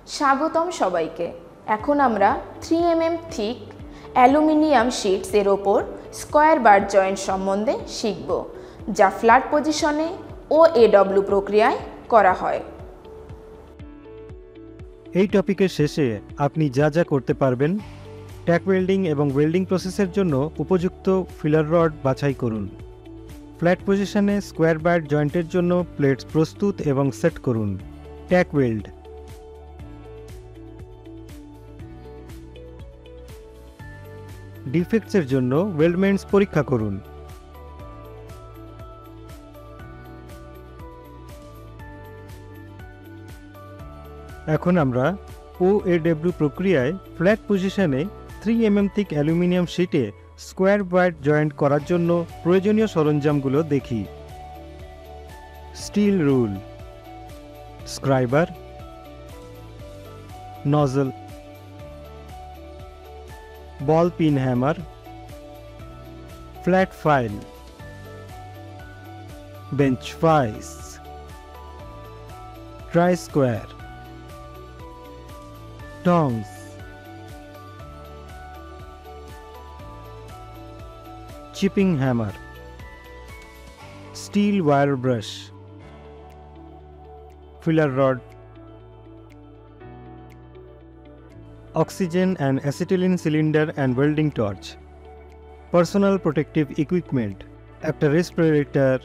স্বাগতম সবাইকে। এখন আমরা 3mm থিক অ্যালুমিনিয়াম শিটস এর ওপর স্কোয়ার বার জয়েন্ট সম্বন্ধে শিখব, যা ফ্ল্যাট পজিশনে ও এডব্লিউ প্রক্রিয়ায় করা হয়। এই টপিকের শেষে আপনি যা যা করতে পারবেন: ট্যাক ওয়েল্ডিং এবং ওয়েল্ডিং প্রসেসের জন্য উপযুক্ত ফিলার রড বাছাই করুন, ফ্ল্যাট পজিশনে স্কোয়ার বার জয়েন্টের জন্য প্লেটস প্রস্তুত এবং সেট করুন, ট্যাক ওয়েল্ড, ডিফেক্টসের জন্য ওয়েল্ডমেন্টস পরীক্ষা করুন। এখন আমরা OAW প্রক্রিয়ায় ফ্ল্যাট পজিশনে 3mm থিক অ্যালুমিনিয়াম শিটে স্কোয়ার বার জয়েন্ট করার জন্য প্রয়োজনীয় সরঞ্জামগুলো দেখি। Steel rule, scriber, nozzle, ball pin hammer, flat file, bench vice, try square, tongs, chipping hammer, steel wire brush, filler rod, oxygen and acetylene cylinder and welding torch, personal protective equipment, একটা respirator।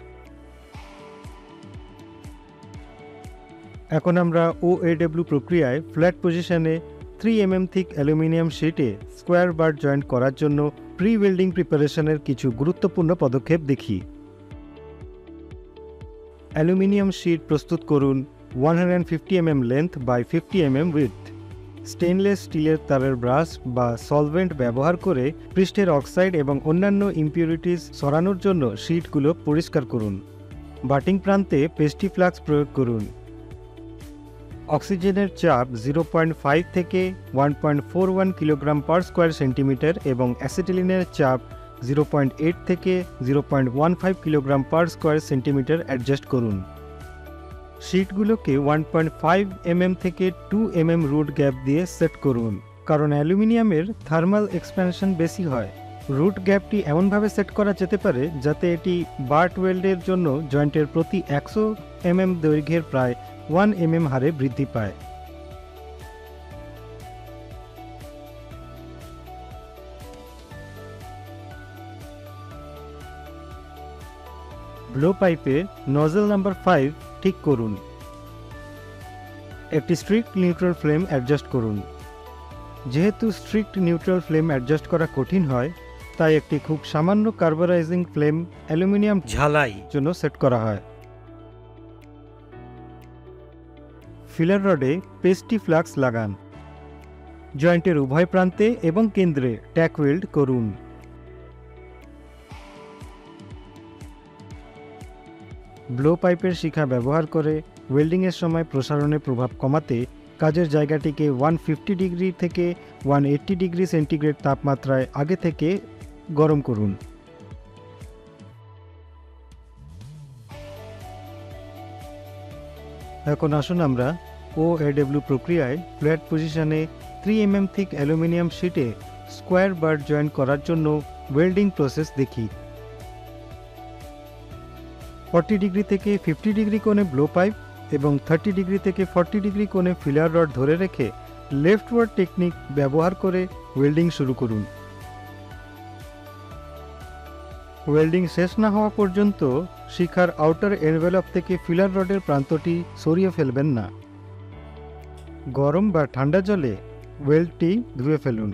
এখন আমরা OAW প্রক্রিয়ায় flat পজিশনে 3mm thick aluminium শিটে square bar joint করার জন্য pre welding প্রিপারেশনের কিছু গুরুত্বপূর্ণ পদক্ষেপ দেখি। অ্যালুমিনিয়াম শিট প্রস্তুত করুন 150mm length by 50mm width. Stainless স্টিলের তারের ব্রাশ বা সলভেন্ট ব্যবহার করে পৃষ্ঠের অক্সাইড এবং অন্যান্য ইমপিউরিটিস সরানোর জন্য শিটগুলো পরিষ্কার করুন। বাটিং প্রান্তে পেস্টি ফ্লাক্স প্রয়োগ করুন। অক্সিজেনের চাপ 0.5 থেকে 1.41 কিলোগ্রাম পার স্কোয়ার সেন্টিমিটার এবং অ্যাসিটিলিনের চাপ 0.8 থেকে 0.15 kilogram per square centimetre adjust করুন। শিটগুলোকে 1.5 থেকে 2 রুট গ্যাপ দিয়ে সেট করুন, কারণ অ্যালুমিনিয়ামের থার্মাল এক্সপ্যানশন বেশি হয়। রুট গ্যাপটি এমনভাবে সেট করা যেতে পারে যাতে এটি বার্ট ওয়েল্ডের জন্য জয়েন্টের প্রতি 100 দৈর্ঘ্যের প্রায় 1 হারে বৃদ্ধি পায়। ব্লো পাইপে নজল নাম্বার 5 ঠিক করুন। একটি স্ট্রিক্ট নিউট্রাল ফ্লেম অ্যাডজাস্ট করুন। যেহেতু স্ট্রিক্ট নিউট্রাল ফ্লেম অ্যাডজাস্ট করা কঠিন হয়, তাই একটি খুব সামান্য কার্বারাইজিং ফ্লেম অ্যালুমিনিয়াম ঝালাই জন্য সেট করা হয়। ফিলার রডে পেস্টি ফ্লাক্স লাগান। জয়েন্টের উভয় প্রান্তে এবং কেন্দ্রে ট্যাক ওয়েল্ড করুন। ব্লো পাইপের শিখা ব্যবহার করে ওয়েল্ডিংয়ের সময় প্রসারণের প্রভাব কমাতে কাজের জায়গাটিকে 150 ডিগ্রি থেকে 180 ডিগ্রি সেন্টিগ্রেড তাপমাত্রায় আগে থেকে গরম করুন। এখন আসুন আমরা OAW প্রক্রিয়ায় ফ্ল্যাট পজিশনে 3mm থিক অ্যালুমিনিয়াম শিটে স্কোয়ার বার জয়েন্ট করার জন্য ওয়েল্ডিং প্রসেস দেখি। 40 ডিগ্রি থেকে 50 ডিগ্রি কোণে ব্লো পাইপ এবং 30 ডিগ্রি থেকে 40 ডিগ্রি কোণে ফিলার রড ধরে রেখে লেফট ওয়ার্ড টেকনিক ব্যবহার করে ওয়েল্ডিং শুরু করুন। ওয়েল্ডিং শেষ না হওয়া পর্যন্ত শিখার আউটার এনভেলপ থেকে ফিলার রডের প্রান্তটি সরিয়ে ফেলবেন না। গরম বা ঠান্ডা জলে ওয়েল্ডটি ধুয়ে ফেলুন।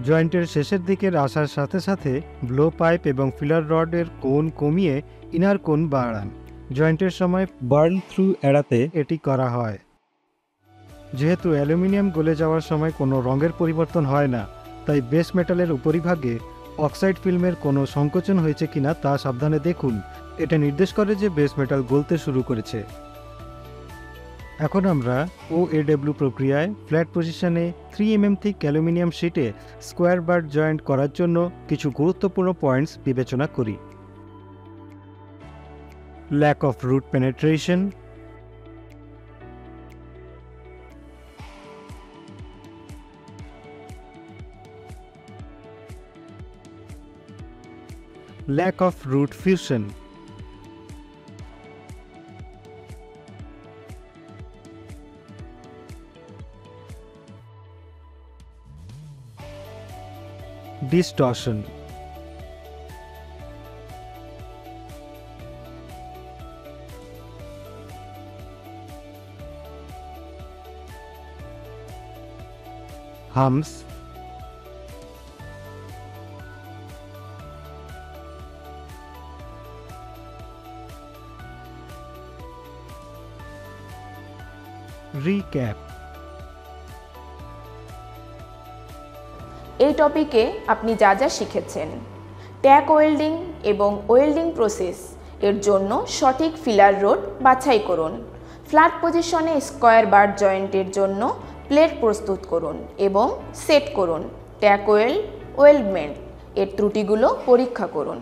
জয়েন্টের শেষের দিকের আসার সাথে সাথে ব্লো পাইপ এবং ফিলার রডের কোণ কমিয়ে ইনার কোণ বাড়ান। জয়েন্টের সময় বার্ন থ্রু এড়াতে এটি করা হয়। যেহেতু অ্যালুমিনিয়াম গলে যাওয়ার সময় কোনো রঙের পরিবর্তন হয় না, তাই বেস মেটালের উপরিভাগে অক্সাইড ফিল্মের কোনো সংকোচন হয়েছে কিনা তা সাবধানে দেখুন। এটা নির্দেশ করে যে বেস মেটাল গলতে শুরু করেছে। এখন আমরা OAW প্রক্রিয়ায় ফ্ল্যাট পজিশনে 3mm থিক অ্যালুমিনিয়াম শিটে স্কোয়ার বার জয়েন্ট করার জন্য কিছু গুরুত্বপূর্ণ পয়েন্টস বিবেচনা করি। Lack of root penetration, lack of root fusion. Distortion. Humps. Recap. এই টপিকে আপনি যা যা শিখেছেন: ট্যাক ওয়েল্ডিং এবং ওয়েল্ডিং প্রসেস এর জন্য সঠিক ফিলার রড বাছাই করুন, ফ্ল্যাট পজিশনে স্কোয়ার বার জয়েন্টের জন্য প্লেট প্রস্তুত করুন এবং সেট করুন, ট্যাক ওয়েল্ডমেন্ট এর ত্রুটিগুলো পরীক্ষা করুন।